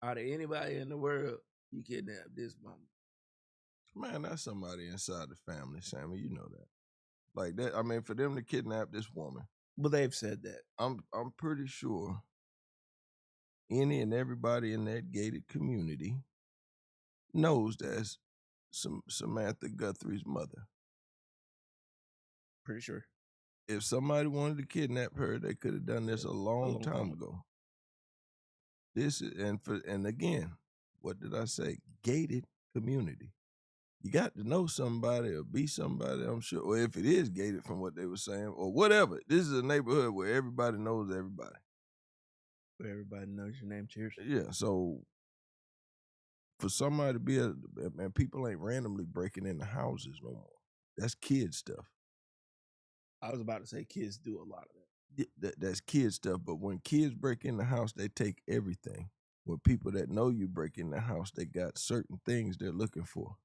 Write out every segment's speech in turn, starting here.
Out of anybody in the world, you kidnap this mama. Man, that's somebody inside the family, Sammy. You know that. Like that. I mean, for them to kidnap this woman, But they've said that. I'm pretty sure any and everybody in that gated community knows that's Samantha Guthrie's mother. Pretty sure. If somebody wanted to kidnap her, they could have done this a long time ago. This is and again, what did I say? Gated community. You got to know somebody or be somebody, I'm sure. Or if it is gated from what they were saying, or whatever. This is a neighborhood where everybody knows everybody. Where everybody knows your name. Cheers. Yeah, so for somebody to be man, people ain't randomly breaking into houses no more. That's kid stuff. I was about to say kids do a lot of that. That's kid stuff, but when kids break in the house, they take everything. When people that know you break in the house, they got certain things they're looking for.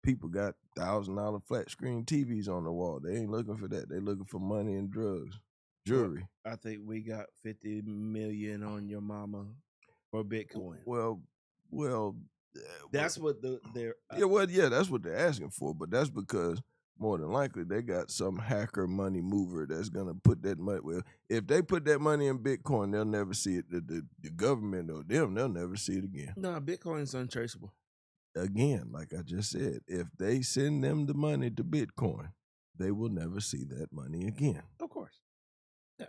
People got $1,000 flat screen TVs on the wall. They ain't looking for that. They looking for money and drugs, jewelry. I think we got 50 million on your mama for Bitcoin. Well, that's what they're. That's what they're asking for. But that's because more than likely they got some hacker money mover that's gonna put that money. Well, if they put that money in Bitcoin, they'll never see it. The government or them, they'll never see it again. No, Bitcoin's untraceable. Again, like I just said, if they send them the money to Bitcoin, they will never see that money again. Of course. Yeah.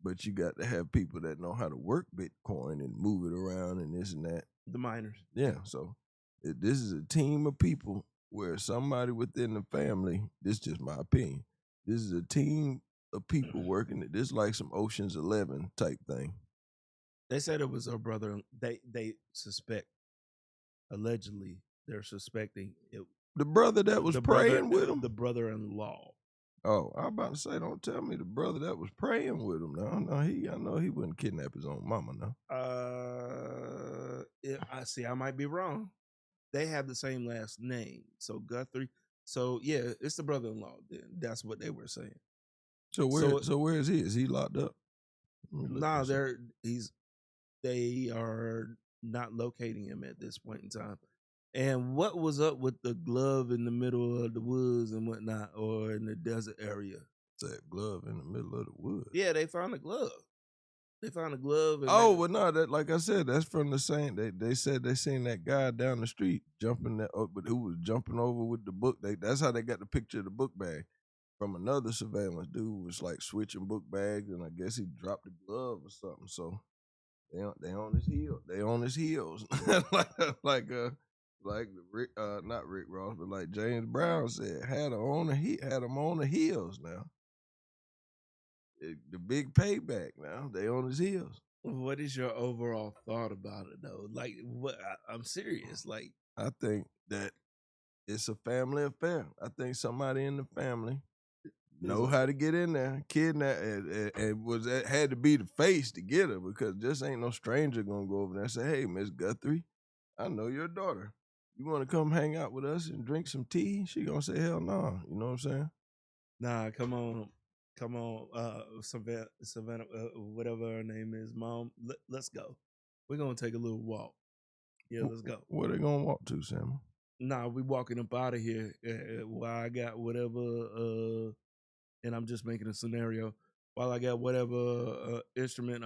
But you got to have people that know how to work Bitcoin and move it around and this and that. The miners. Yeah, so this is a team of people where somebody within the family, this is just my opinion, this is a team of people working it. This is like some Ocean's 11 type thing. They said it was her brother. They suspect. Allegedly, they're suspecting it. The brother that was praying with him? The brother-in-law. Oh, I was about to say, don't tell me the brother that was praying with him. No, I know he wouldn't kidnap his own mama, no. I might be wrong. They have the same last name. So Guthrie. So yeah, it's the brother-in-law then. That's what they were saying. So where is he? Is he locked up? No, they are not locating him at this point in time. And what was up with the glove in the middle of the woods and whatnot, or in the desert area? That glove in the middle of the woods. Yeah, they found a glove. They found a glove. And that, like I said, that's from the same. They said they seen that guy down the street jumping but who was jumping over with the book. That's how they got the picture of the book bag from another surveillance dude was like switching book bags, and I guess he dropped the glove or something. So they on his heel. They on his heels, like Rick, not Rick Ross, but like James Brown said, had him on the heels now. The big payback now. They on his heels. What is your overall thought about it though? Like, what? I'm serious. Like, I think that it's a family affair. I think somebody in the family know how to get in there, kidnap, and had to be the face to get her, because just ain't no stranger gonna go over there and say, "Hey, Miss Guthrie, I know your daughter. You want to come hang out with us and drink some tea?" She gonna say, "Hell no." Nah. You know what I'm saying? Nah, come on, Savannah, whatever her name is, Mom. Let's go. We're gonna take a little walk. Yeah, let's go. Where they gonna walk to, Sam? Nah, we walking up out of here. While I got whatever, and I'm just making a scenario. While I got whatever instrument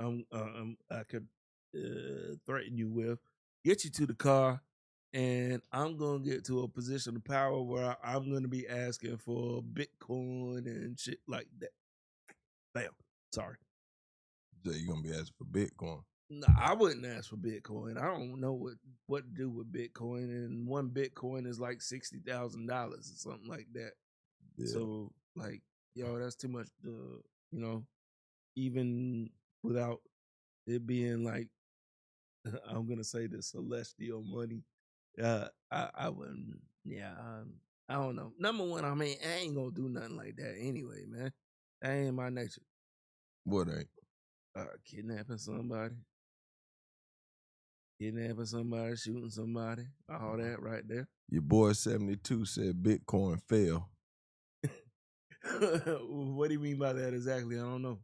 I could threaten you with, get you to the car, and I'm going to get to a position of power where I'm going to be asking for Bitcoin and shit like that. Bam. Sorry. So you're going to be asking for Bitcoin? No, I wouldn't ask for Bitcoin. I don't know what to do with Bitcoin, and one Bitcoin is like $60,000 or something like that. Yeah. So, like, that's too much to, even without it being like, I'm going to say the celestial money. I wouldn't. Yeah, I don't know. Number one, I mean, I ain't gonna do nothing like that anyway, man. That ain't my nature. What ain't? Kidnapping somebody, shooting somebody, all that right there. Your boy 72 said Bitcoin fell. What do you mean by that exactly? I don't know.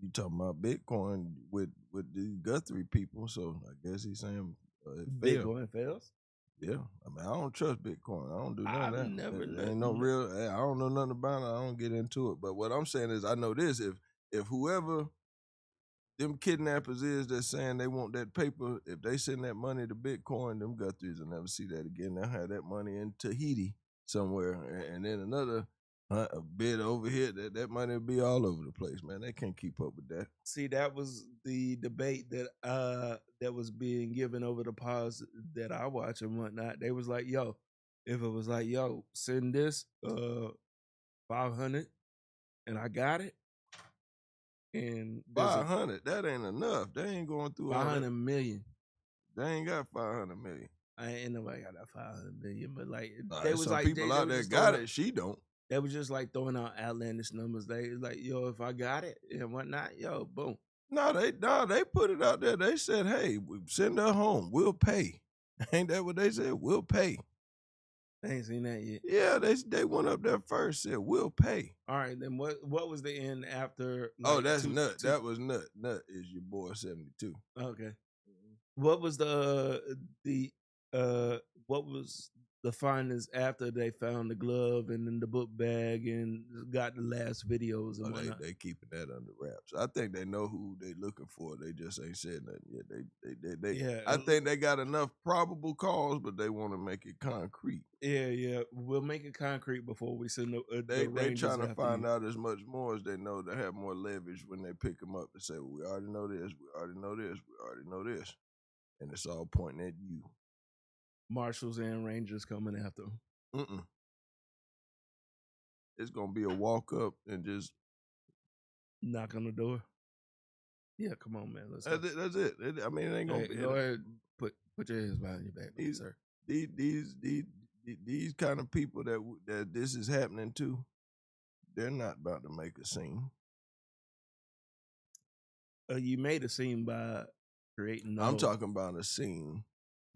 You talking about Bitcoin with the Guthrie people. So I guess he's saying it failed. Bitcoin fails. Yeah, I mean, I don't trust Bitcoin. I don't do none of that. Never. There ain't no real. I don't know nothing about it. I don't get into it. But what I'm saying is, I know this: if whoever them kidnappers is that's saying they want that paper, if they send that money to Bitcoin, them Guthries will never see that again. They'll have that money in Tahiti somewhere, and then another a bit over here. That money will be all over the place, man. They can't keep up with that. See, that was the debate that was being given over the pause that I watch and whatnot. They was like, yo, if it was like, yo, send this 500 and I got it. And 500, that ain't enough. They ain't going through 500 million. They ain't got 500 million. I ain't nobody got that 500 million, but like they was some like people out there got it. She don't. They was just like throwing out outlandish numbers. They was like, yo, if I got it and whatnot, yo, boom. No, they put it out there. They said, hey, send her home. We'll pay. Ain't that what they said? We'll pay. I ain't seen that yet. Yeah, they went up there first, said we'll pay. All right, then what was the end after? Like, that's Nut. That was Nut. Nut is your boy 72. Okay. What was what was the findings after they found the glove and then the book bag and got the last videos and whatnot? They keeping that under wraps. I think they know who they looking for. They just ain't said nothing yet. They yeah. I think they got enough probable cause, but they want to make it concrete. Yeah. We'll make it concrete before we send they trying to find out as much more as they know to have more leverage when they pick them up to say, well, we already know this, we already know this, we already know this. And it's all pointing at you. Marshals and Rangers coming after them. It's gonna be a walk up and just knock on the door. Yeah, come on, man. Let's that's it. I mean, it ain't gonna be. Go ahead, put your hands behind your back, sir. These kind of people that this is happening to, they're not about to make a scene. You made a scene by creating. I'm talking about a scene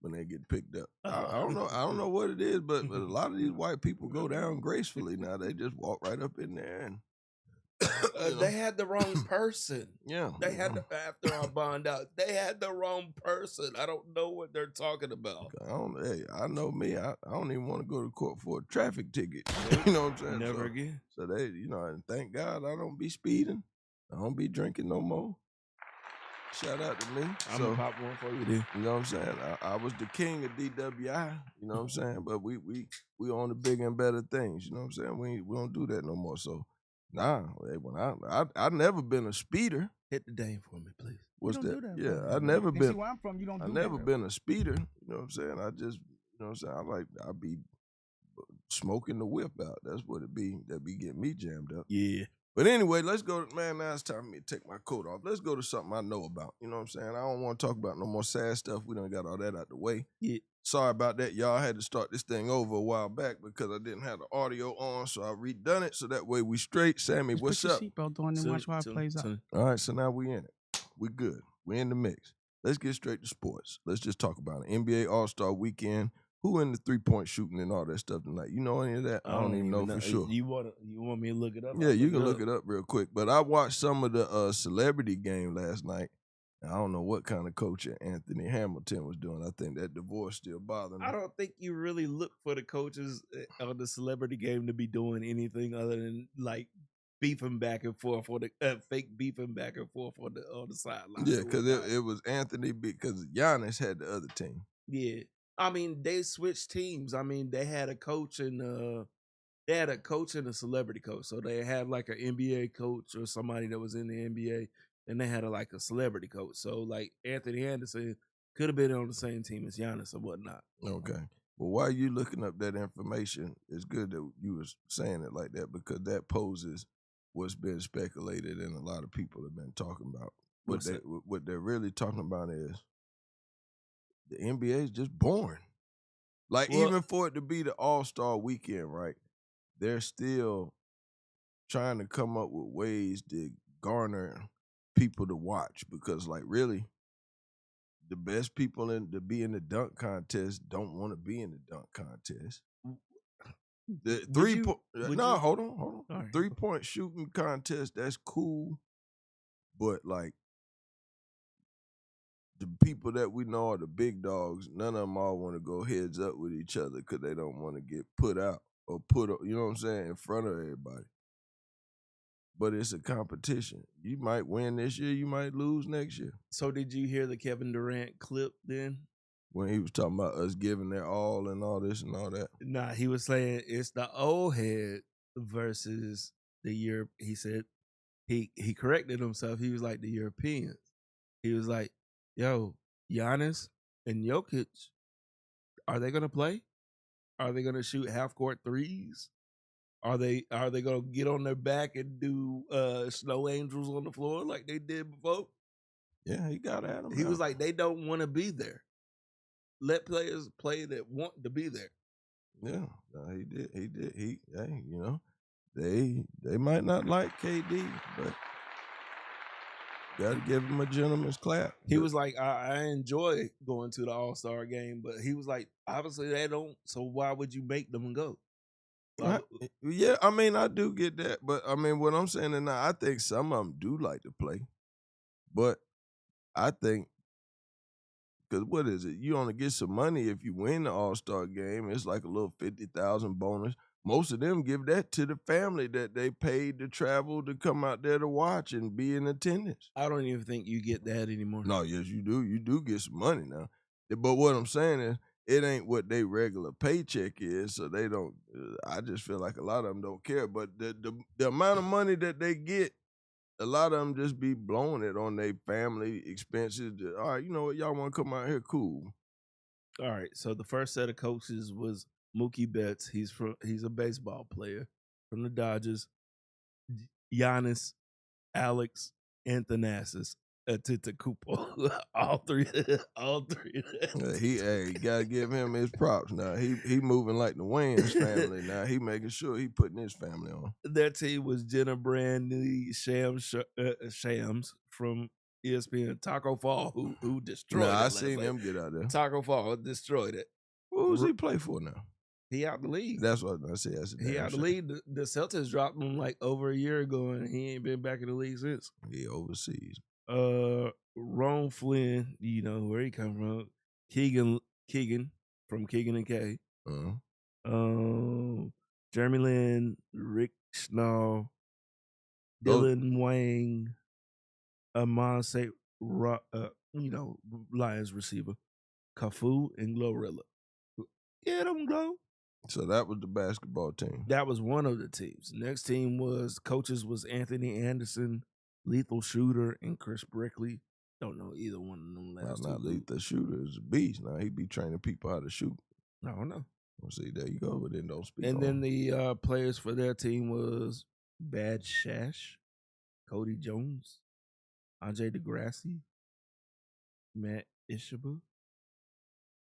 when they get picked up. I don't know what it is, but a lot of these white people go down gracefully now. They just walk right up in there and they had the wrong person. Yeah. They had after I bond out, they had the wrong person. I don't know what they're talking about. I know me. I don't even want to go to court for a traffic ticket. You know what I'm saying? Never again. So they, and thank God I don't be speeding. I don't be drinking no more. Shout out to me. I'm gonna pop one for you, dude. You know what I'm saying? I was the king of DWI. You know what I'm saying? But we on the bigger and better things. You know what I'm saying? We don't do that no more. So when I never been a speeder. Hit the dame for me, please. What's that? Yeah, I never been. See where I'm from, you don't. I never been a speeder. You know what I'm saying? I just, you know what I'm saying? I be smoking the whip out. That's what it be. That be getting me jammed up. Yeah. But anyway, let's go. Man, now it's time for me to take my coat off. Let's go to something I know about. You know what I'm saying? I don't want to talk about no more sad stuff. We done got all that out the way. Yeah. Sorry about that, y'all. I had to start this thing over a while back because I didn't have the audio on, so I redone it so that way we straight. Sammy, what's up? Put your seatbelt on and watch how it plays out. All right, so now we in it. We good. We in the mix. Let's get straight to sports. Let's just talk about it. NBA All-Star Weekend. Who in the 3-point shooting and all that stuff tonight? You know any of that? I don't even know for sure. You want me to look it up? Yeah, you can look it up real quick. But I watched some of the celebrity game last night. I don't know what kind of coaching Anthony Hamilton was doing. I think that divorce still bothering me. I don't think you really look for the coaches of the celebrity game to be doing anything other than like beefing back and forth or the fake beefing back and forth on the sideline. Yeah, because it was Anthony because Giannis had the other team. Yeah. I mean, they switched teams. I mean, they had a coach and a celebrity coach. So they had like an NBA coach or somebody that was in the NBA, and they had a celebrity coach. So like Anthony Anderson could have been on the same team as Giannis or whatnot. Okay. Well, while you looking up that information, it's good that you was saying it like that because that poses what's been speculated and a lot of people have been talking about. What they're really talking about is the NBA is just boring. Like, even for it to be the All-Star weekend, right, they're still trying to come up with ways to garner people to watch because, like, really, the best people to be in the dunk contest don't want to be in the dunk contest. Hold on. Right. 3-point shooting contest, that's cool, but, like, the people that we know are the big dogs. None of them all want to go heads up with each other because they don't want to get put out or put, you know what I'm saying, in front of everybody. But it's a competition. You might win this year, you might lose next year. So did you hear the Kevin Durant clip then? When he was talking about us giving their all and all this and all that? Nah, he was saying it's the old head versus the Europe. He said he corrected himself. He was like the Europeans. He was like, yo, Giannis and Jokic, are they gonna play? Are they gonna shoot half court threes? Are they gonna get on their back and do snow angels on the floor like they did before? Yeah, he got at him. He was like, they don't want to be there. Let players play that want to be there. Yeah, no, he did. Hey, you know, they might not like KD, but got to give him a gentleman's clap. He was like, I enjoy going to the All-Star game, but he was like, obviously they don't, so why would you make them go? Yeah, I mean, I do get that, but I mean, what I'm saying now, I think some of them do like to play, but I think, because what is it? You only get some money if you win the All-Star game. It's like a little 50,000 bonus. Most of them give that to the family that they paid to travel to come out there to watch and be in attendance. I don't even think you get that anymore. No, yes, you do. You do get some money now. But what I'm saying is, it ain't what they regular paycheck is, so they don't. I just feel like a lot of them don't care. But the amount of money that they get, a lot of them just be blowing it on their family expenses. All right, you know what? Y'all want to come out here? Cool. All right. So the first set of coaches was Mookie Betts. He's a baseball player from the Dodgers. Giannis, Alex, Anthonassis, Antetokounmpo. all three. He gotta give him his props. Now he moving like the Wayans family. Now he making sure he putting his family on. Their team was Jenna Brandy, Shams from ESPN, Taco Fall, who destroyed it. I seen him get out there. Taco Fall destroyed it. What does he play for now? He out the league. That's what I said. He out the league. The Celtics dropped him like over a year ago, and he ain't been back in the league since. He overseas. Ron Flynn, you know where he come from. Keegan from Keegan and K. Jeremy Lin, Rick Schnall, Dylan Wang, Amon St. Lions receiver, Cafu and Glorilla. Get them, Glow. So that was the basketball team. That was one of the teams. Next team coaches was Anthony Anderson, Lethal Shooter, and Chris Brickley. Don't know either one of them last two. Lethal Shooter is a beast. Now he be training people how to shoot. I don't know. Well, see, there you go, but then don't speak. And then the players for their team was Bad Shash, Cody Jones, Andre DeGrassi, Matt Ishaba,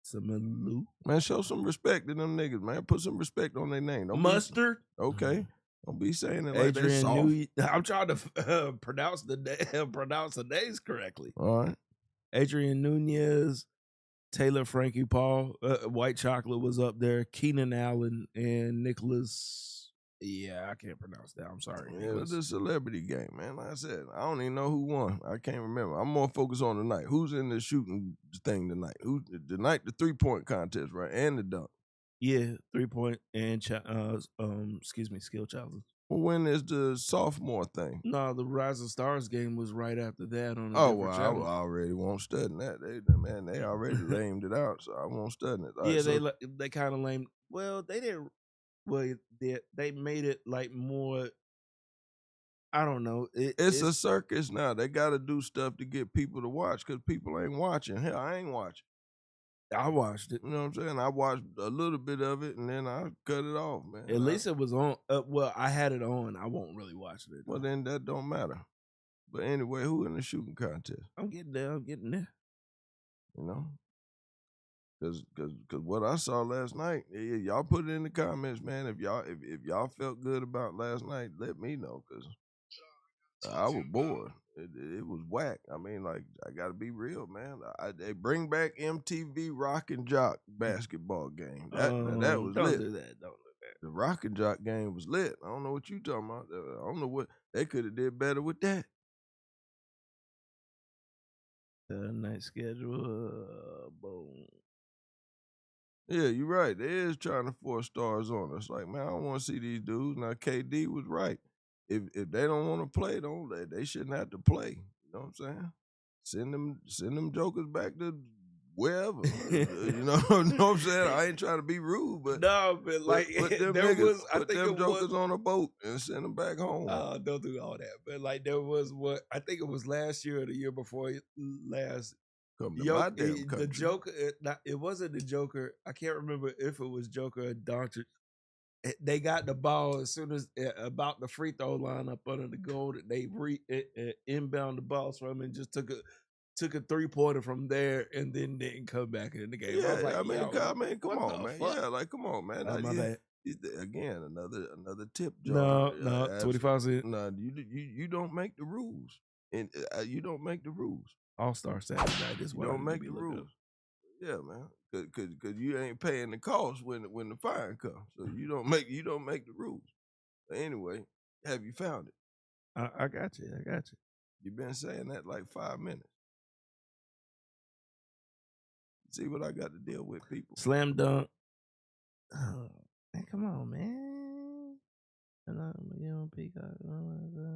Samalu. Man, show some respect to them niggas, man. Put some respect on their name. Mustard. Okay. Don't be saying it like Adrian they soft. I'm trying to pronounce the names correctly. All right. Adrian Nunez, Taylor Frankie Paul, White Chocolate was up there, Keenan Allen, and Nicholas. Yeah, I can't pronounce that. I'm sorry. Yeah, it's a celebrity game, man. Like I said, I don't even know who won. I can't remember. I'm more focused on tonight. Who's in the shooting thing tonight? Who tonight? The 3-point contest, right? And the dunk. Yeah, 3-point and skill challenge. Well, when is the sophomore thing? No, the Rising Stars game was right after that. I already won't study that. They already lamed it out, so I won't study it. Yeah, they kind of lamed. Well, they didn't. Well, they made it like more. I don't know. It's a circus now. They got to do stuff to get people to watch because people ain't watching. Hell, I ain't watching. I watched it. You know what I'm saying? I watched a little bit of it and then I cut it off, man. At least it was on. Well, I had it on. I won't really watch it. Well, then that don't matter. But anyway, who in the shooting contest? I'm getting there. You know? Because what I saw last night, y'all put it in the comments, man. If y'all felt good about last night, let me know. Because I was bored. It was whack. I mean, like, I got to be real, man. They bring back MTV Rock and Jock basketball game. That was don't lit. Do that. Don't do that. The Rock and Jock game was lit. I don't know what you talking about. I don't know what they could have did better with that. Night schedule. Boom. Yeah, you're right. They is trying to force stars on us. Like, man, I don't want to see these dudes. Now, KD was right. If they don't want to play, they shouldn't have to play. You know what I'm saying? Send them jokers back to wherever. You know what I'm saying? I ain't trying to be rude, but no, but like put them there niggas, was, I put think them it jokers was, on a boat and send them back home. Don't do all that. But like there was what I think it was last year or the year before last. Come to my damn country. The Joker, it wasn't the Joker. I can't remember if it was Joker or Doncic. They got the ball as soon as about the free throw line up under the goal. They inbound the balls from him and just took a 3-pointer from there and then didn't come back in the game. Yeah, I was like, I mean, come on, man. Fuck? Yeah, like, come on, man. My bad. Again, another tip, Joe. No, 25 cents. No, you don't make the rules, and you don't make the rules. All-Star Saturday night is you what don't make the rules. Yeah, man, cause you ain't paying the cost when the fine comes. So you don't make the rules. But anyway, have you found it? I got you. You've been saying that like 5 minutes. See what I got to deal with, people. Slam dunk. Oh, man, come on, man.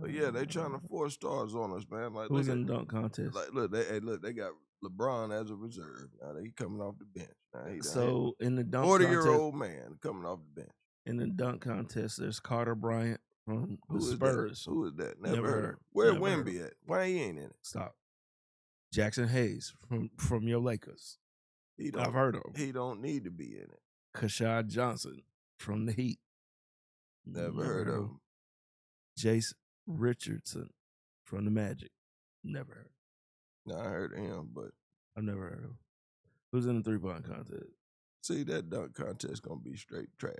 But yeah, they trying to force stars on us, man. Like, who's in the dunk contest? Like, look, they got LeBron as a reserve. Now they coming off the bench. So in the dunk 40-year-old man coming off the bench. In the dunk contest, there's Carter Bryant from the Spurs. Who is that? Never heard of. Where Wemby at? Why he ain't in it? Stop. Jackson Hayes from your Lakers. I've heard of him. He don't need to be in it. Kashad Johnson from the Heat. Never heard of him. Jace Richardson from the Magic. Never heard. No, I heard of him, but I've never heard of him. Who's in the 3-point contest? See, that dunk contest gonna be straight trash.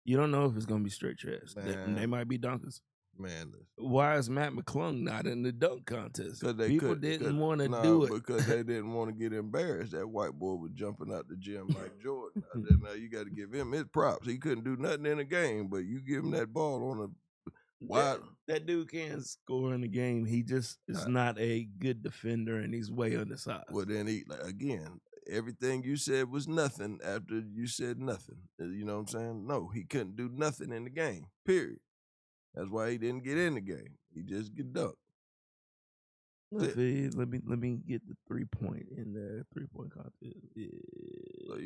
You don't know if it's gonna be straight trash. They might be dunkers. Man, listen. Why is Matt McClung not in the dunk contest? People didn't want to do it because they didn't want to get embarrassed. That white boy was jumping out the gym like Jordan. Now you got to give him his props. He couldn't do nothing in the game, but you give him that ball on a wide. That dude can score in the game. He just is not a good defender, and he's way undersized. Well, then again, everything you said was nothing after you said nothing. You know what I'm saying? No, he couldn't do nothing in the game. Period. That's why he didn't get in the game. He just get dunked. Let me get the 3-point in there. 3-point contest. Yeah. So,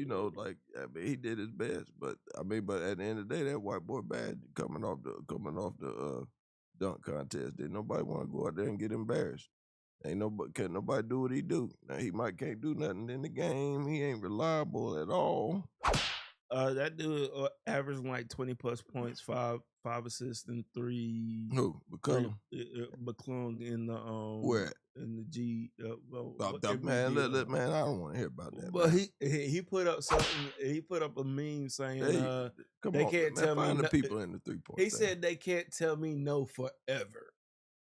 he did his best, but at the end of the day, that white boy bad coming off the dunk contest. Didn't nobody want to go out there and get embarrassed. Can't nobody do what he do. Now he can't do nothing in the game. He ain't reliable at all. That dude averaging like 20+ points, 5 assists and 3. Who? McCollum? McClung in the where? In the G. Man, man, I don't want to hear about that. But he put up something. He put up a meme saying, "They can't tell me the people in the 3-point." He said they can't tell me no forever.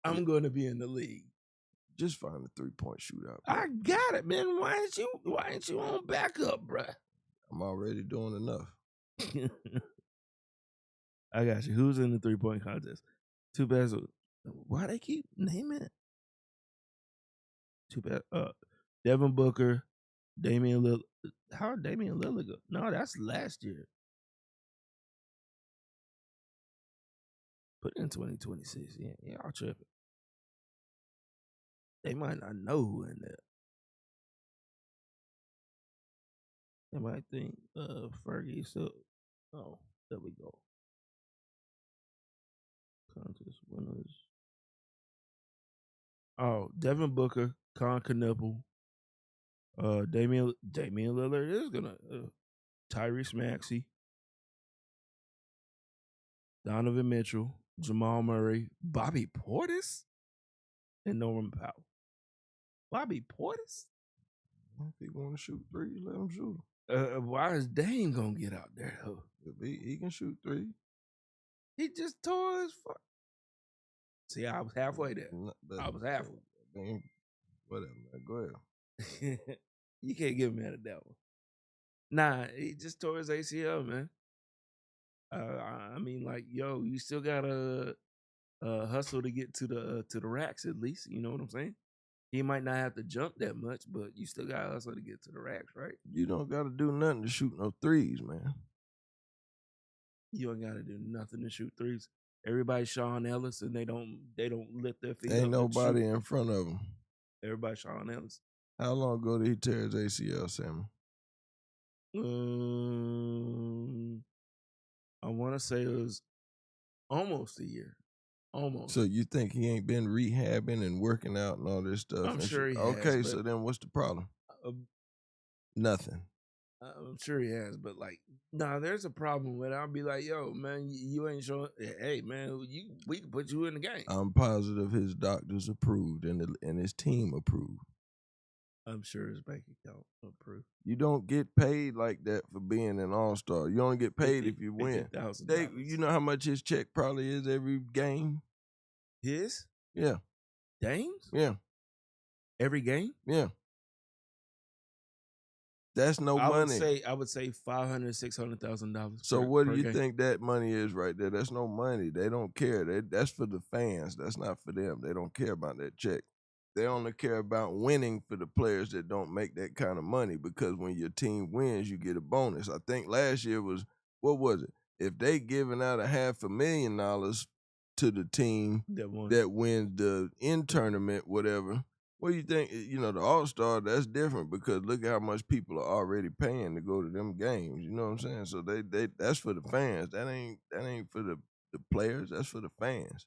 I'm going to be in the league. Just find a 3-point shootout. I got it, man. Why ain't you on backup, bruh? I'm already doing enough. I got you. Who's in the 3-point contest? Too bad. Why they keep naming it? Too bad. Devin Booker, Damian Lillard. How did Damian Lillard go? No, that's last year. Put it in 2026. Yeah, I'll trip it. They might not know who in there. They might think Fergie. So, there we go. Contest winners. Devin Booker, Con Knipple, Damian Lillard is gonna Tyrese Maxey, Donovan Mitchell, Jamal Murray, Bobby Portis, and Norman Powell. Bobby Portis? If he want to shoot 3, let him shoot. Why is Dame gonna get out there though? He can shoot 3. He just tore his fuck. See, I was halfway there. I was halfway. Whatever, man. Go ahead. You can't get mad at that one. Nah, he just tore his ACL, man. I mean, like, yo, you still gotta hustle to get to the racks at least. You know what I'm saying? He might not have to jump that much, but you still got to hustle to get to the racks, right? You don't got to do nothing to shoot no threes, man. You don't got to do nothing to shoot threes. Everybody's Sean Ellis, and they don't lift their feet. Ain't nobody in front of him. Everybody Sean Ellis. How long ago did he tear his ACL, Sammy? I want to say it was almost a year. Almost. So you think he ain't been rehabbing and working out and all this stuff? I'm sure he has. Okay, so then what's the problem? Nothing. I'm sure he has, but there's a problem with it. I'll be like, yo, man, you ain't showing. Hey, man, we can put you in the game. I'm positive his doctors approved and his team approved. I'm sure his bank account approved. You don't get paid like that for being an All-Star. You only get paid if you win. You know how much his check probably is every game? His? Yeah. Dame's? Yeah. Every game? Yeah. That's no money. I would say $500,000, $600,000. So what do you think that money is right there? That's no money. They don't care. That's for the fans. That's not for them. They don't care about that check. They only care about winning for the players that don't make that kind of money, because when your team wins, you get a bonus. I think last year was, what was it? If they giving out $500,000 to the team that wins the in-tournament, whatever, what do you think? You know, the All-Star, that's different, because look at how much people are already paying to go to them games. You know what I'm saying? So they that's for the fans. That ain't for the players. That's for the fans.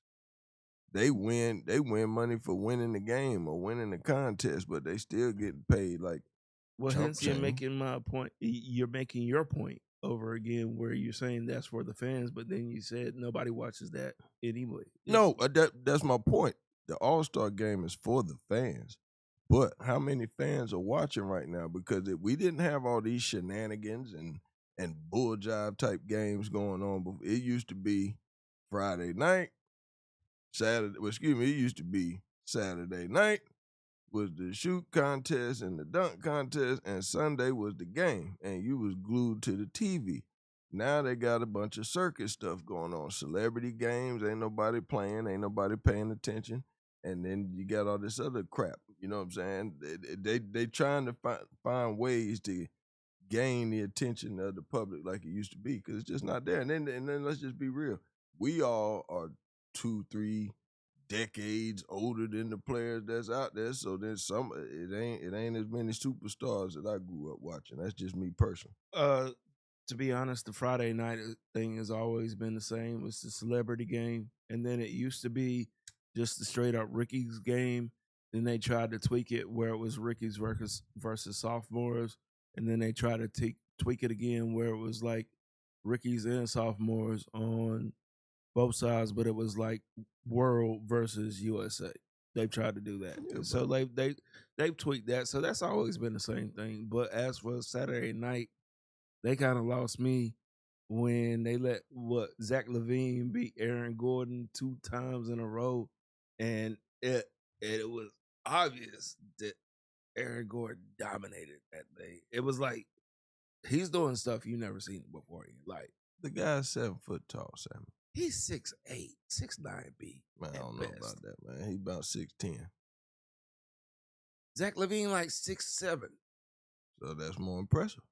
They win money for winning the game or winning the contest, but they still getting paid like. Well, hence you're making my point. You're making your point over again, where you're saying that's for the fans, but then you said nobody watches that anyway. No, that's my point. The All-Star game is for the fans, but how many fans are watching right now? Because if we didn't have all these shenanigans and bull jive type games going on, it used to be Friday night. It used to be Saturday night was the shoot contest and the dunk contest, and Sunday was the game, and you was glued to the TV. Now they got a bunch of circus stuff going on, celebrity games, ain't nobody playing, ain't nobody paying attention, and then you got all this other crap, you know what I'm saying? They trying to find ways to gain the attention of the public like it used to be, because it's just not there. And then let's just be real. We all are 2-3 decades older than the players that's out there, so then it ain't as many superstars that I grew up watching. That's just me personally. To be honest, the Friday night thing has always been the same. It's the celebrity game, and then it used to be just the straight up rookies game. Then they tried to tweak it where it was rookies versus sophomores, and then they tried to tweak it again where it was like rookies and sophomores on both sides, but it was like world versus USA. They've tried to do that. Yeah, so they've tweaked that. So that's always been the same thing. But as for Saturday night, they kind of lost me when they let Zach LaVine beat Aaron Gordon 2 times in a row, and it was obvious that Aaron Gordon dominated that day. It was like he's doing stuff you never seen before in your life. The guy's 7 foot tall, Sam. He's 6'8", 6'9", B. Man, I don't know about that, man. He about 6'10". Zach LaVine like 6'7". So that's more impressive.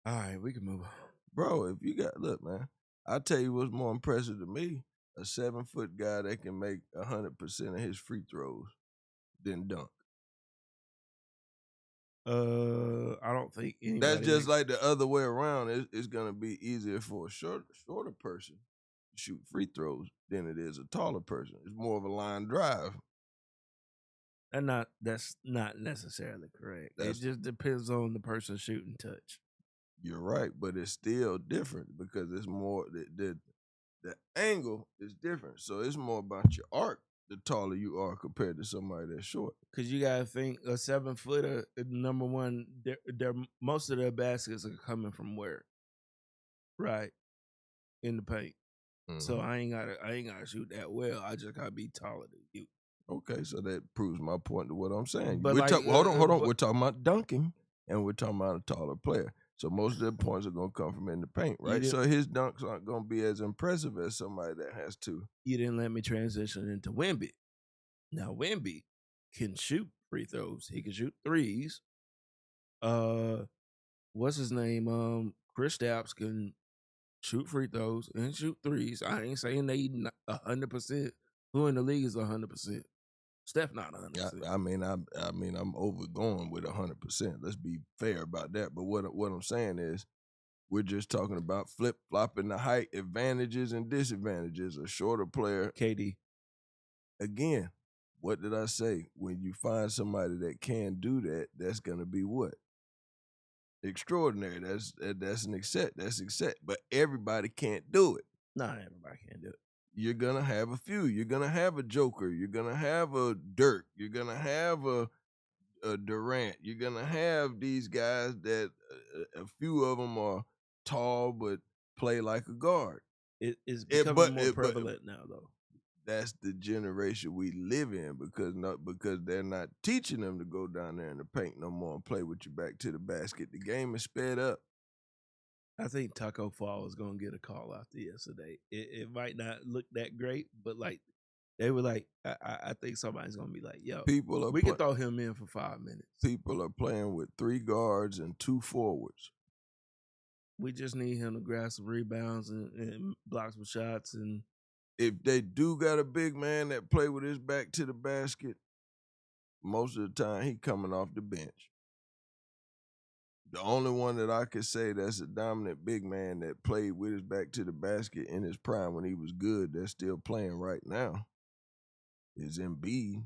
All right, we can move on. Bro, if you got, look, man, I'll tell you what's more impressive to me, a 7 foot guy that can make 100% of his free throws than dunk. I don't think anybody. That's just like the other way around. It's gonna be easier for a shorter person to shoot free throws than it is a taller person. It's more of a line drive. That's not necessarily correct. It just depends on the person's shooting touch. You're right, but it's still different because it's more the angle is different. So it's more about your arc. The taller you are compared to somebody that's short. Because you got to think a 7 footer, number one, most of their baskets are coming from where? Right. In the paint. Mm-hmm. So I ain't gotta shoot that well. I just gotta be taller than you. Okay, so that proves my point to what I'm saying. But hold on. We're talking about dunking and we're talking about a taller player. So most of their points are going to come from in the paint, right? So his dunks aren't going to be as impressive as somebody that has to. You didn't let me transition into Wemby. Now Wemby can shoot free throws. He can shoot threes. What's his name? Kristaps can shoot free throws and shoot threes. I ain't saying they 100%. Who in the league is 100%? Steph not 100%. I mean, I'm overgoing with 100%. Let's be fair about that. But what I'm saying is, we're just talking about flip-flopping the height advantages and disadvantages. A shorter player. KD. Again, what did I say? When you find somebody that can do that, that's going to be what? Extraordinary. That's an accept. That's accept. But everybody can't do it. Not everybody can do it. You're going to have a few. You're going to have a Joker. You're going to have a Dirk. You're going to have a Durant. You're going to have these guys that a few of them are tall but play like a guard. It's becoming more prevalent now, though. That's the generation we live in because they're not teaching them to go down there in the paint no more and play with your back to the basket. The game is sped up. I think Taco Fall is going to get a call after yesterday. It might not look that great, but like they were like, I think somebody's going to be like, yo, we can throw him in for 5 minutes. People are playing with 3 guards and 2 forwards. We just need him to grab some rebounds and block some shots. And if they do got a big man that play with his back to the basket, most of the time he coming off the bench. The only one that I could say that's a dominant big man that played with his back to the basket in his prime when he was good, that's still playing right now, is Embiid.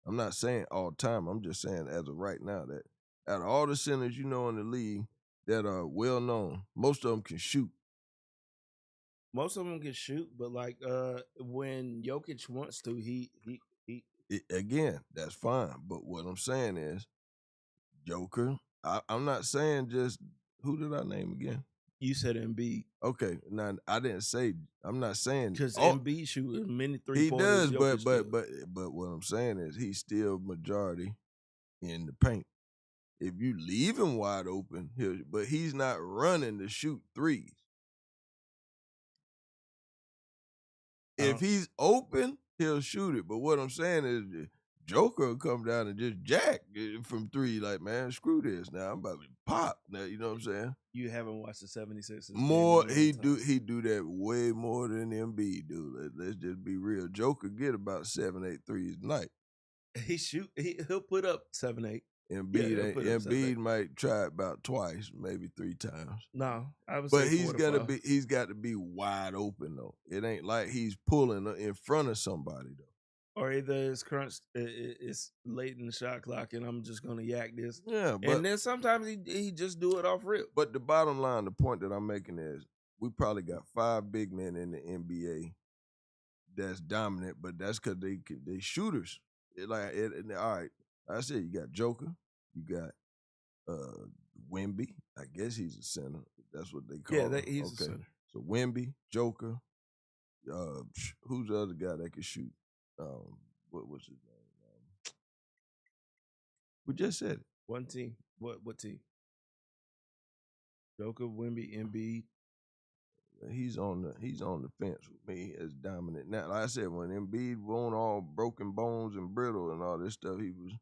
I'm not saying all time. I'm just saying as of right now that out of all the centers you know in the league that are well known, most of them can shoot. Most of them can shoot, but like when Jokic wants to, again, that's fine. But what I'm saying is, Joker. I'm not saying just who did I name again? You said Embiid. Okay, now I didn't say. I'm not saying because Embiid shoot many 3-pointers. He does, but what I'm saying is he's still majority in the paint. If you leave him wide open, but he's not running to shoot threes. If he's open, he'll shoot it. But what I'm saying is Joker will come down and just jack from 3. Like, man, screw this. Now I'm about to pop. Now, you know what I'm saying? You haven't watched the 76ers. More, he do that way more than Embiid do. Let's just be real. Joker get about 7-8 threes a night. He'll put up 7-8. Embiid might try it about twice, maybe 3 times. No, I was. But he's got to be wide open though. It ain't like he's pulling in front of somebody though. Or either it's late in the shot clock and I'm just gonna yak this. Yeah, and then sometimes he just do it off rip. But the bottom line, the point that I'm making is we probably got 5 big men in the NBA that's dominant, but that's because they shooters. All right. I said you got Joker, you got Wemby. I guess he's a center. That's what they call him. Yeah, he's a center. So Wemby, Joker, who's the other guy that can shoot? What was his name? We just said it. One team. What team? Joker, Wemby, Embiid. He's on the fence with me as dominant. Now, like I said, when Embiid won all broken bones and brittle and all this stuff, he was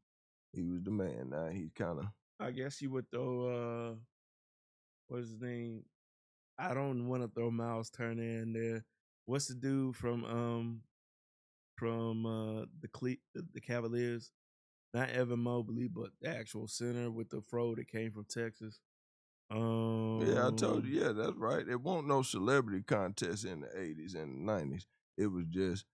the man. Now he's kind of. I guess you would throw what's his name? I don't want to throw Miles Turner in there. What's the dude from the Cavaliers? Not Evan Mobley, but the actual center with the fro that came from Texas. Yeah, I told you. Yeah, that's right. It wasn't no celebrity contest in the 80s and the 90s. It was just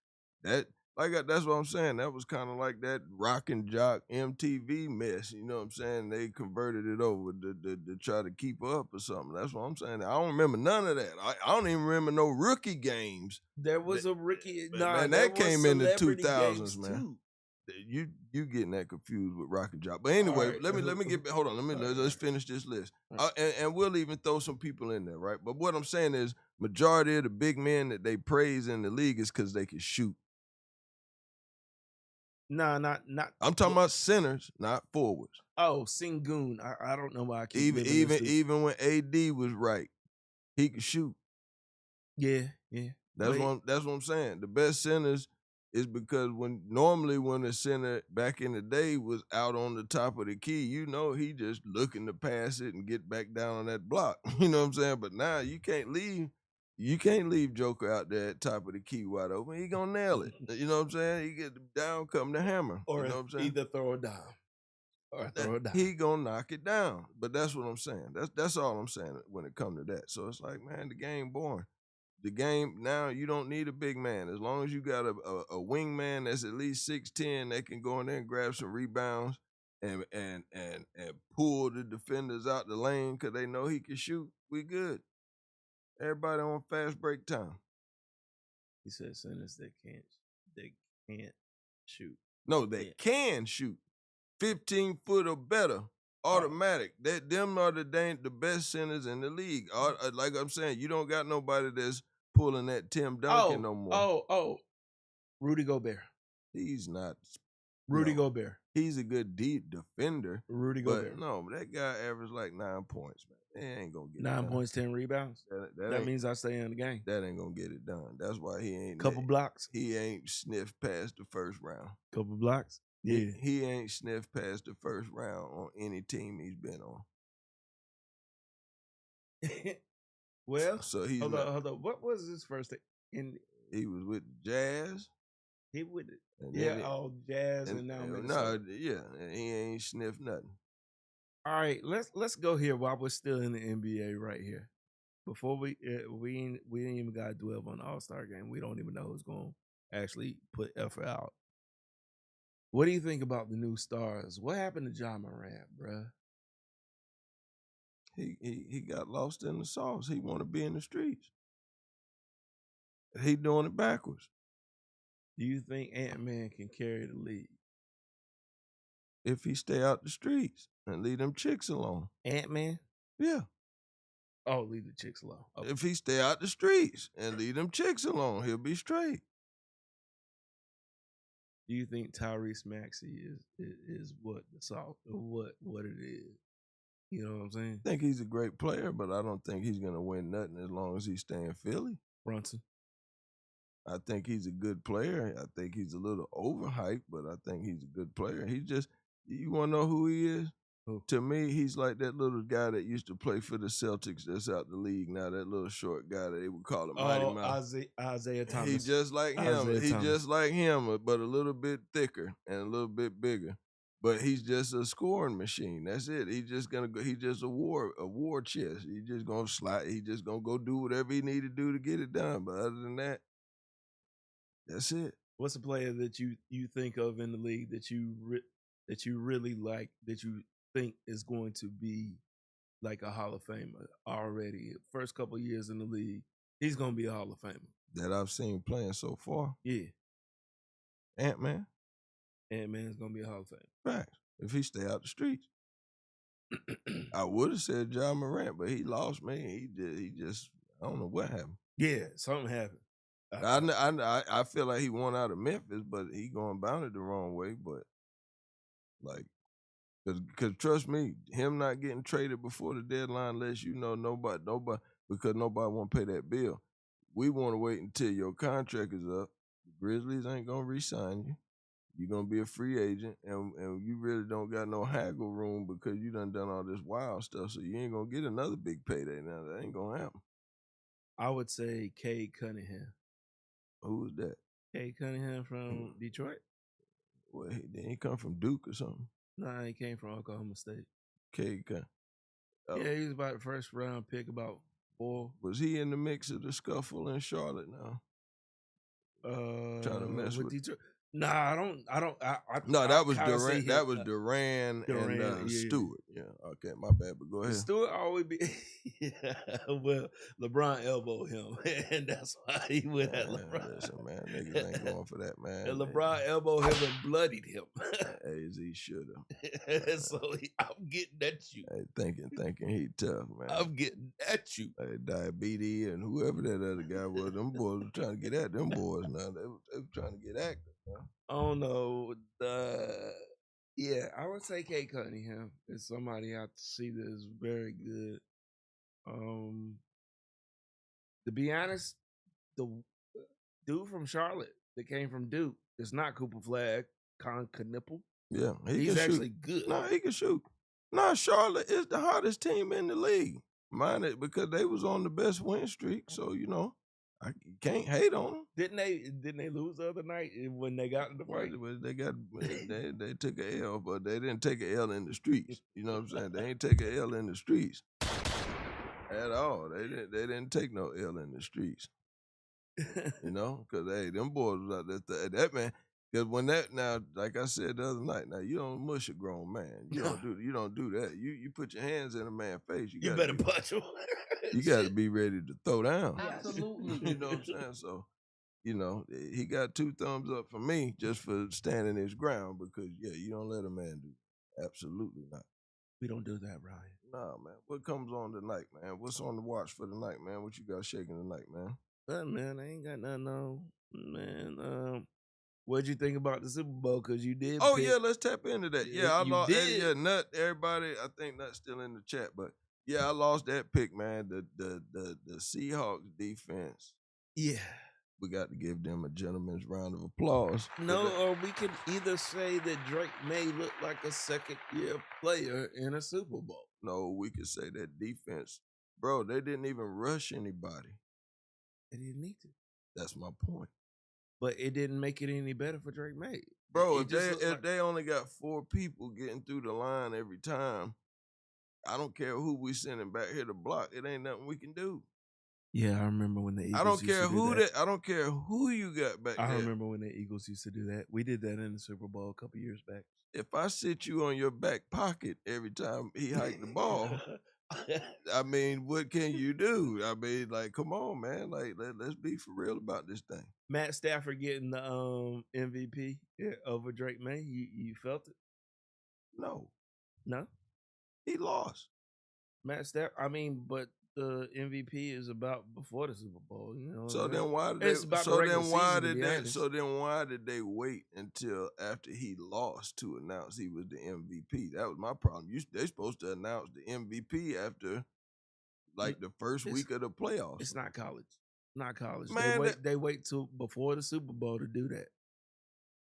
that. That's what I'm saying. That was kind of like that rock and jock MTV mess. You know what I'm saying? They converted it over to try to keep up or something. That's what I'm saying. I don't remember none of that. I don't even remember no rookie games. There was a rookie. Man, that came in the 2000s, man. Too. You getting that confused with rock and jock. But anyway, right. let me get. Hold on. Let's finish this list. And we'll even throw some people in there, right? But what I'm saying is, majority of the big men that they praise in the league is because they can shoot. No, not. I'm talking about centers, not forwards. Oh, Sengun. I don't know why I keep even when AD was right, he could shoot. Yeah. That's what I'm saying. The best centers is because normally when the center back in the day was out on the top of the key, he just looking to pass it and get back down on that block. You know what I'm saying? But now you can't leave Joker out there at top of the key wide open. He gonna nail it. You know what I'm saying? He get down, come the hammer. Or you know what I'm saying? Either throw it down. Or throw it down. He gonna knock it down. But that's what I'm saying. That's all I'm saying when it comes to that. So it's like, man, the game boring. The game now, you don't need a big man. As long as you got a wing man that's at least 6'10", that can go in there and grab some rebounds and pull the defenders out the lane because they know he can shoot, we good. Everybody on fast break time. He said centers that can't shoot. No, they can shoot. 15 foot or better, automatic. Them are the best centers in the league. Like I'm saying, you don't got nobody that's pulling that Tim Duncan no more. Rudy Gobert. He's not. Gobert. He's a good deep defender. Rudy Gobert. No, that guy averaged like 9 points, man. They ain't gonna get 9 points, 10 rebounds. That means I stay in the game. That ain't gonna get it done. That's why he ain't. Couple blocks. He ain't sniffed past the first round. Couple blocks. Yeah. He ain't sniffed past the first round on any team he's been on. Well, so he's hold on. What was his first thing? He was with Jazz. He with it. Jazz and now Minnesota. He ain't sniffed nothing. All right, let's go here while we're still in the NBA right here. Before we ain't even gotta dwell on the All-Star game. We don't even know who's gonna actually put effort out. What do you think about the new stars? What happened to Ja Morant, bruh? He got lost in the sauce. He want to be in the streets. He doing it backwards. Do you think Ant-Man can carry the league? If he stay out the streets and leave them chicks alone. Ant-Man? Yeah. Oh, leave the chicks alone. Okay. If he stay out the streets and leave them chicks alone, he'll be straight. Do you think Tyrese Maxey is what the salt or what it is? You know what I'm saying? I think he's a great player, but I don't think he's gonna win nothing as long as he stay in Philly. Brunson. I think he's a good player. I think he's a little overhyped, but I think he's a good player. He's just, you want to know who he is? Who? To me, he's like that little guy that used to play for the Celtics that's out the league now, that little short guy that they would call him Mighty Mouse. Isaiah Thomas. He's just like him. Just like him, but a little bit thicker and a little bit bigger. But he's just a scoring machine. That's it. He's just gonna go. He's just a war chest. He's just gonna slide. He's just gonna go do whatever he need to do to get it done. But other than that, that's it. What's a player that you think of in the league that you really like, that you think is going to be like a Hall of Famer already? First couple of years in the league, he's gonna be a Hall of Famer. That I've seen playing so far. Yeah. Ant-Man. Ant-Man's gonna be a Hall of Famer. Facts. If he stay out the streets. I would have said Ja Morant, but he lost me. He just I don't know what happened. Yeah, something happened. I feel like he won out of Memphis, but he going bound it the wrong way. But like, cause trust me, him not getting traded before the deadline lets you know nobody, because nobody want to pay that bill. We want to wait until your contract is up. The Grizzlies ain't gonna re-sign you. You're gonna be a free agent, and you really don't got no haggle room because you done all this wild stuff. So you ain't gonna get another big payday now. That ain't gonna happen. I would say Cade Cunningham. Who is that? Cade Cunningham from Detroit. Well, he come from Duke or something. Nah, he came from Oklahoma State. Cade Cunningham. Oh. Yeah, he was about the first round pick, about 4. Was he in the mix of the scuffle in Charlotte now? Trying to mess with Detroit. Nah, I don't. No, that was Durant. That was Durant and Stewart. Yeah, okay, my bad. But go ahead. Stewart always be. Well, LeBron elbowed him, and that's why he went at LeBron. Listen, man, niggas ain't going for that, man. And LeBron elbowed him and bloodied him. As he should have. So I'm getting at you. Hey, thinking he tough, man. I'm getting at you. Hey, Diabetes and whoever that other guy was, them boys were trying to get at them boys. Now they were trying to get active. I don't know. Yeah, I would say Cade Cunningham is somebody I see that is very good. To be honest, the dude from Charlotte, that came from Duke. It's not Cooper Flagg, Con Knipple. Yeah, he's actually good. No, he can shoot. No, Charlotte is the hottest team in the league. Mind it, because they was on the best win streak. So I can't hate on them. Didn't they lose the other night when they got in the fight? They took a L, but they didn't take a L in the streets. You know what I'm saying? They ain't take a L in the streets at all. They didn't take no L in the streets. Because them boys was out there. That man. Because when like I said the other night, now you don't mush a grown man. You don't do that. You put your hands in a man's face. You better punch him. You got to be ready to throw down. Absolutely. You know what I'm saying? So, he got 2 thumbs up for me just for standing his ground because, you don't let a man do that. Absolutely not. We don't do that, Ryan. Nah, man. What comes on tonight, man? What's on the watch for tonight, man? What you got shaking tonight, man? Man, I ain't got nothing on. Man, what'd you think about the Super Bowl? Because you did. Oh, yeah, let's tap into that. Yeah, I lost. Did. Nut, everybody, I think Nut's still in the chat, but yeah, I lost that pick, man. The Seahawks defense. Yeah. We got to give them a gentleman's round of applause. No, or we can either say that Drake May looked like a second-year player in a Super Bowl. No, we could say that defense, bro, they didn't even rush anybody. They didn't need to. That's my point. But it didn't make it any better for Drake May. Bro, if they only got 4 people getting through the line every time, I don't care who we sending back here to block. It ain't nothing we can do. Yeah, I remember when the Eagles I don't care who that. I don't care who you got back there. I remember when the Eagles used to do that. We did that in the Super Bowl a couple years back. If I sit you on your back pocket every time he hiked the ball, I mean, what can you do? I mean, like, come on, man. Like, let's be for real about this thing. Matt Stafford getting the MVP over Drake May. You felt it? No. He lost. Matt Stafford. I mean, but the MVP is about before the Super Bowl. So then why did why did they wait until after he lost to announce he was the MVP? That was my problem. They supposed to announce the MVP after like the first week of the playoffs. It's not college. Not college. Man, they wait till before the Super Bowl to do that.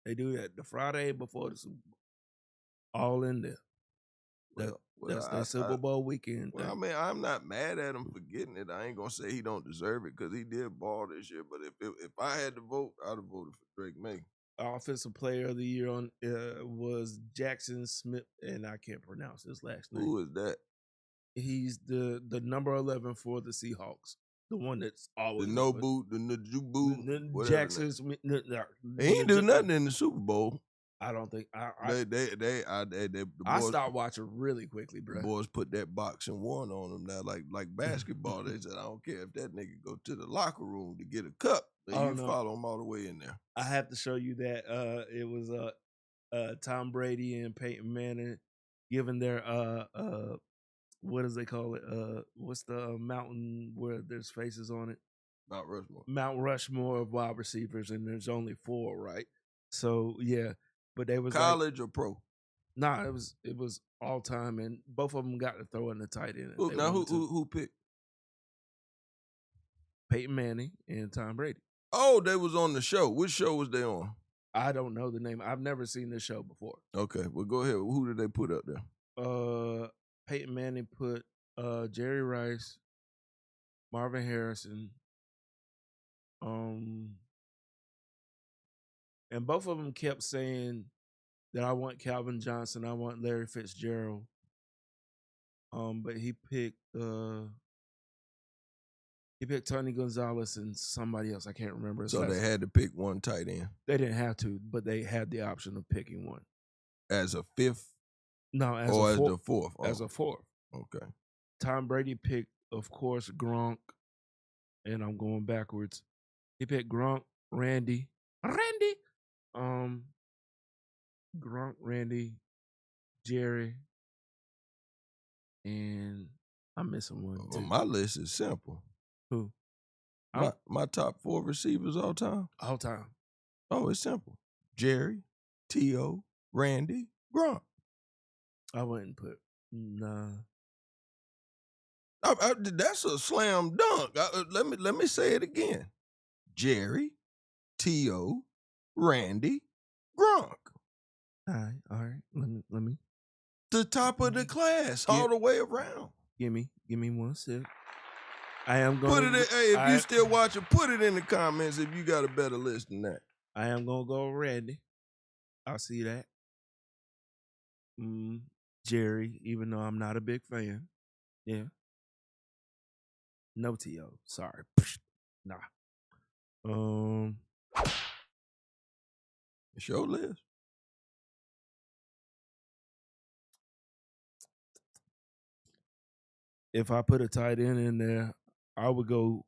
They do that the Friday before the Super Bowl. All in there. That's the Super Bowl weekend. Well, I mean, I'm not mad at him for getting it. I ain't gonna say he don't deserve it because he did ball this year. But if I had to vote, I'd have voted for Drake May. Offensive Player of the Year was Jackson Smith, and I can't pronounce his last name. Who is that? He's the number 11 for the Seahawks. The one that's always the no boot, the Najubu, Jackson Smith. He ain't do nothing in the Super Bowl. I don't think the boys, I stopped watching really quickly, bro. The boys put that boxing one on him now, like basketball. They said, I don't care if that nigga go to the locker room to get a cup, follow him all the way in there. I have to show you that it was Tom Brady and Peyton Manning giving their what does they call it? What's the mountain where there's faces on it? Mount Rushmore. Mount Rushmore of wide receivers, and there's only 4, right? So yeah. But they was college or pro? Nah, it was all time, and both of them got to throw in the tight end. Who picked? Peyton Manning and Tom Brady. Oh, they was on the show. Which show was they on? I don't know the name. I've never seen this show before. Okay, well go ahead. Who did they put up there? Peyton Manning put Jerry Rice, Marvin Harrison, and both of them kept saying that I want Calvin Johnson, I want Larry Fitzgerald. But he picked Tony Gonzalez and somebody else. I can't remember. So they had to pick one tight end. They didn't have to, but they had the option of picking one. As a 5th? No, as the 4th. Oh. As a 4th. Okay. Tom Brady picked, of course, Gronk, and I'm going backwards. He picked Gronk, Randy, Gronk, Randy, Jerry, and I'm missing one. Well, my list is simple. Who? My top 4 receivers all time? All time. Oh, it's simple. Jerry, T.O., Randy, Gronk. I wouldn't put, nah. That's a slam dunk. Let me say it again. Jerry, T.O., Randy, Gronk. All right. Let me. The top of the class, all the way around. Give me 1 sec. I am going. Put it in. Hey, if you still watching, put it in the comments if you got a better list than that. I am gonna go Randy. I see that. Jerry, even though I'm not a big fan. Yeah. No T.O. Sorry. Nah. It's your list. If I put a tight end in there, I would go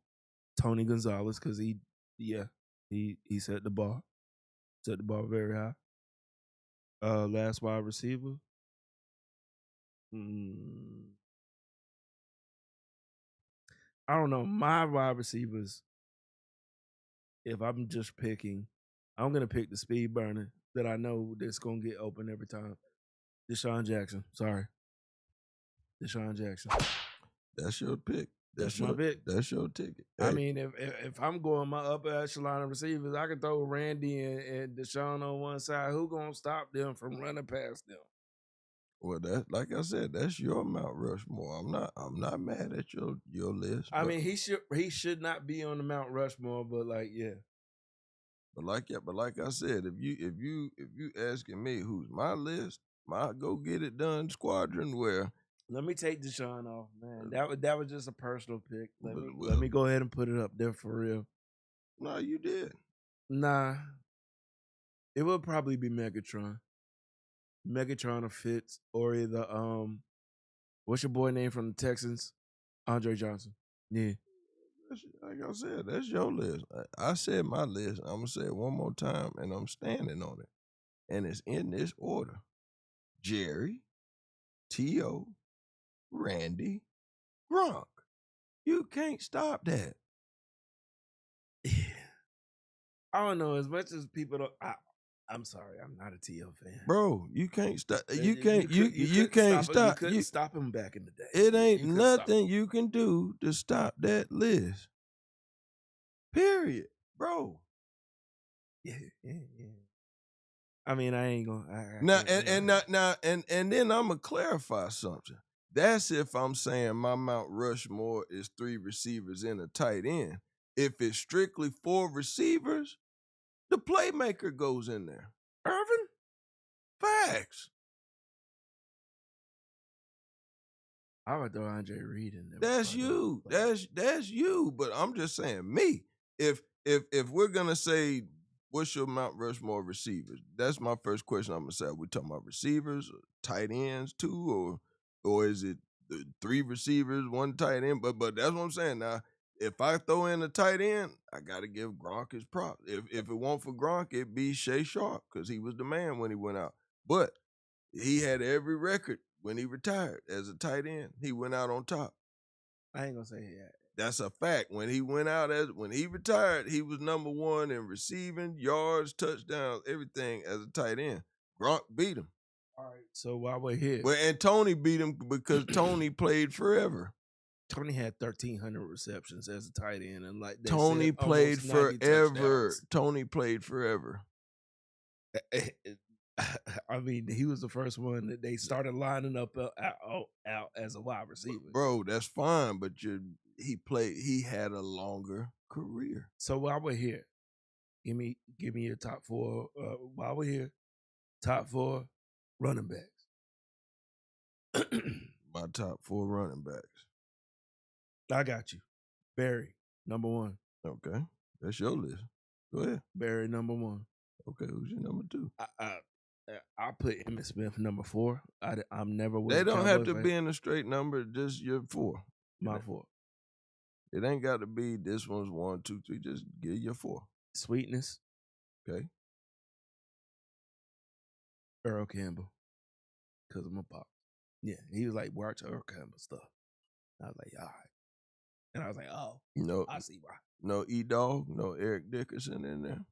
Tony Gonzalez because he set the bar. Set the bar very high. Last wide receiver. I don't know. My wide receivers, if I'm just picking, I'm going to pick the speed burner that I know that's going to get open every time. Deshaun Jackson. Sorry. Deshaun Jackson. That's your pick. That's my pick. That's your ticket. Hey. I mean, if I'm going my upper echelon of receivers, I can throw Randy and Deshaun on one side. Who going to stop them from running past them? Well, that, like I said, that's your Mount Rushmore. I'm not mad at your list. I mean, he should not be on the Mount Rushmore, but yeah. But like I said, if you asking me who's my list, my go get it done squadron, where let me take Deshaun off, man. That was just a personal pick. Let me go ahead and put it up there for real. No, you did. Nah, it would probably be Megatron. Megatron or Fitz, or either what's your boy name from the Texans? Andre Johnson. Yeah. Like I said, that's your list. I said my list. I'm gonna say it one more time, and I'm standing on it. And it's in this order: Jerry, T.O., Randy, Gronk. You can't stop that. Yeah. I don't know. As much as people don't, I'm sorry, I'm not a T.O. fan, bro. You can't stop. You can't stop. You couldn't stop him back in the day. It ain't nothing you can do to stop that list. Period, bro. Yeah. I mean, I ain't gonna. And then I'm gonna clarify something. That's if I'm saying my Mount Rushmore is 3 receivers and a tight end. If it's strictly 4 receivers, the playmaker goes in there. Irvin? Facts. I would throw Andre Reed in there. That's you. That's you. But I'm just saying, me. If we're gonna say what's your Mount Rushmore receivers, that's my first question. I'm gonna say, are we talking about receivers, or tight ends too, or is it 3 receivers, 1 tight end? But that's what I'm saying. Now, if I throw in a tight end, I gotta give Gronk his props. If it weren't for Gronk, it'd be Shea Sharp because he was the man when he went out. But he had every record when he retired as a tight end. He went out on top. I ain't gonna say that. That's a fact. When he went out when he retired, he was number 1 in receiving, yards, touchdowns, everything as a tight end. Gronk beat him. All right. So while we're here, and Tony beat him because Tony played forever. Tony had 1,300 receptions as a tight end, and Tony played forever. Tony played forever. I mean, he was the first one that they started lining up out as a wide receiver. Bro, that's fine, but he had a longer career. So while we're here, give me your top 4. While we're here, top 4 running backs. My top 4 running backs. I got you. Barry, number 1. Okay, that's your list. Go ahead. Barry, number 1. Okay, who's your number 2? I put Emmitt Smith number 4. I'm never. They don't have to be in a straight number. Just your 4. My 4. It ain't got to be this one's 1, 2, 3. Just give your 4. Sweetness. Okay. Earl Campbell, because of my pop. Yeah, he was like, watch Earl Campbell stuff. I was like, all right. And I was like, oh, no, I see why. No E-Dog, no Eric Dickerson in there.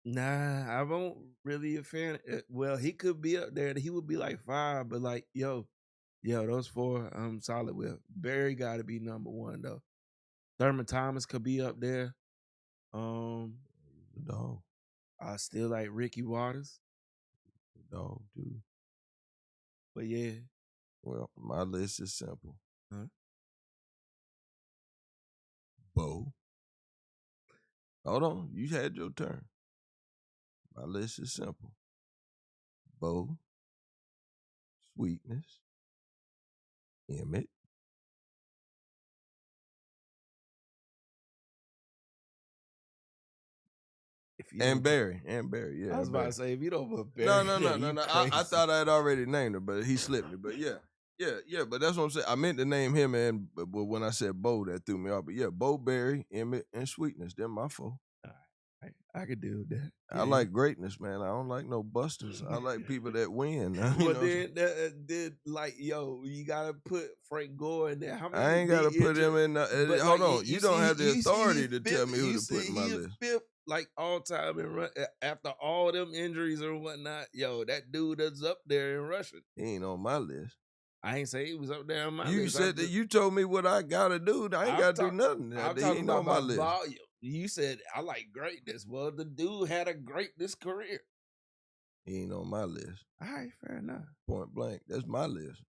Nah, I won't really a fan. Well, he could be up there. He would be like 5, but like, yo, those 4 I'm solid with. Barry got to be number 1 though. Thurman Thomas could be up there. Dog. I still like Ricky Waters. Dog, too. But yeah. Well, my list is simple. Huh? Bo. Hold on. You had your turn. My list is simple. Bo. Sweetness. Emmett. And Barry. Yeah. I was about to say, if you don't put Barry. No. I thought I had already named her, but he slipped me. But yeah. But that's what I'm saying. I meant to name him, but when I said Bo, that threw me off. But yeah, Bo, Barry, Emmett, and Sweetness. They're my four. I could deal with that. I like greatness, man. I don't like no busters. I like people that win. But then, like, yo, you gotta put Frank Gore in there. How many I ain't gotta put him in. Hold on, you don't have the authority to tell me who to put in my list. Fifth, like all time in run after all them injuries or whatnot. Yo, that dude is up there in rushing. He ain't on my list. I ain't say he was up there on my list. You said that you told me what I gotta do. I ain't gotta do nothing. I'm talking about my list. Volume. You said I like greatness. Well, the dude had a greatness career. He ain't on my list. All right, fair enough. Point blank. That's my list.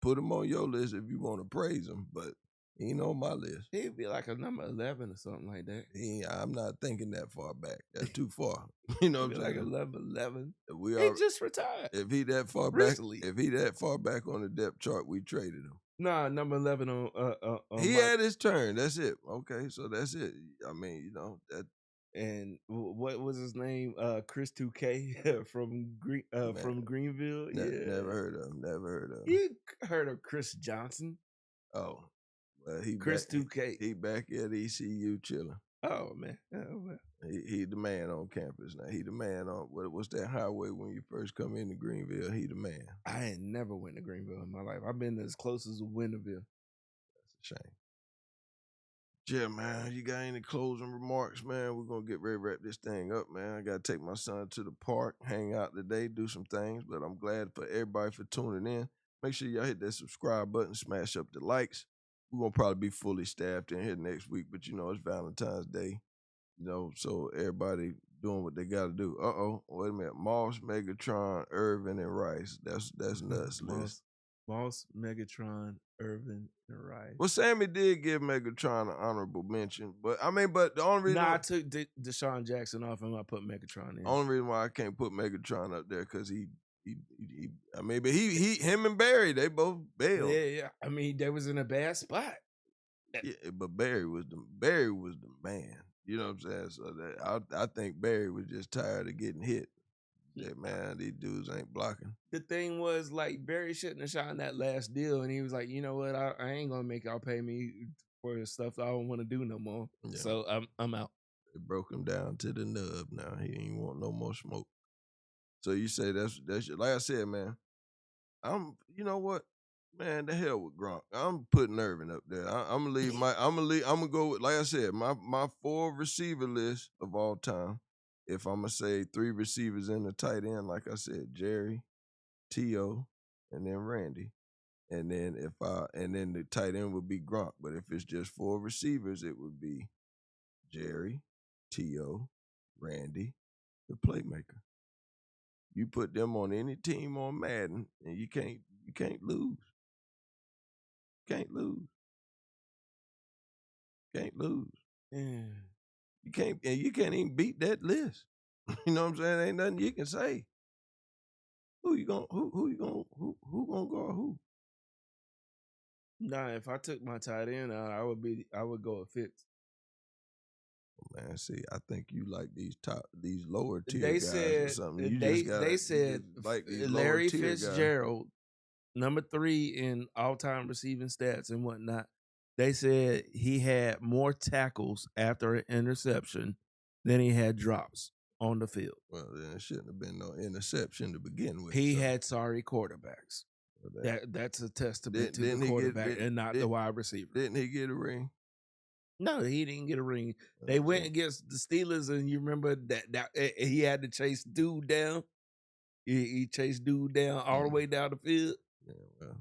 Put him on your list if you want to praise him, but he ain't on my list. He'd be like a number 11 or something like that. I'm not thinking that far back. That's too far. You know what I'm saying? Like 11. He just retired. If he that far recently. back, if he that far back on the depth chart, we traded him. Nah, number 11 on he had his turn. That's it. Okay, so that's it. I mean, that. And what was his name? Chris 2K from Greenville. Never heard of him. You heard of Chris Johnson? Oh, well, Chris 2K. He back at ECU chilling. Oh man, he the man on campus now. He the man on what's that highway when you first come into Greenville? He the man. I ain't never went to Greenville in my life. I've been as close as Winterville. That's a shame. Yeah, man, you got any closing remarks, man? We're going to get ready to wrap this thing up, man. I got to take my son to the park, hang out today, do some things, but I'm glad for everybody for tuning in. Make sure y'all hit that subscribe button, smash up the likes. We're going to probably be fully staffed in here next week, but, it's Valentine's Day, so everybody doing what they got to do. Wait a minute. Moss, Megatron, Irvin, and Rice. That's nuts list. Moss, Megatron, Irvin, and Rice. Well, Sammy did give Megatron an honorable mention, but the only reason I took Deshaun Jackson off and I put Megatron in. Only reason why I can't put Megatron up there because he but him and Barry, they both bailed. Yeah. I mean, they was in a bad spot. Yeah, but Barry was the man. You know what I'm saying? So I think Barry was just tired of getting hit. Yeah, man, these dudes ain't blocking. The thing was, like, Barry shouldn't have shot in that last deal, and he was like, you know what, I ain't gonna make y'all pay me for stuff I don't want to do no more. Yeah. So I'm out. They broke him down to the nub now. He ain't want no more smoke. So you say that's like I said, man. You know what, man? The hell with Gronk. I'm putting Irvin up there. I'm gonna go with, like I said, my 4 receiver list of all time. If I'm going to say 3 receivers in the tight end, like I said, Jerry, T.O., and then Randy. And then then the tight end would be Gronk. But if it's just 4 receivers, it would be Jerry, T.O., Randy, the playmaker. You put them on any team on Madden, and you can't lose. Can't lose. Yeah. You can't even beat that list. You know what I'm saying? Ain't nothing you can say. Who gonna guard who? Nah, if I took my tight end out, I would go with Fitz. Man, see, I think you like these lower tier guys or something. They said like Larry Fitzgerald, number 3 in all-time receiving stats and whatnot. They said he had more tackles after an interception than he had drops on the field. Well, then it shouldn't have been no interception to begin with. He had sorry quarterbacks. That's a testament to the quarterback and not the wide receiver. Didn't he get a ring? No, he didn't get a ring. They went against the Steelers, and you remember that he had to chase dude down. He chased dude down all the way down the field. Yeah, well,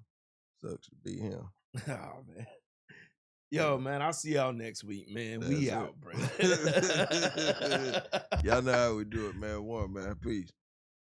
sucks to be him. Oh man. Yo, man, I'll see y'all next week, man. We out, bro. Y'all know how we do it, man. One, man. Peace.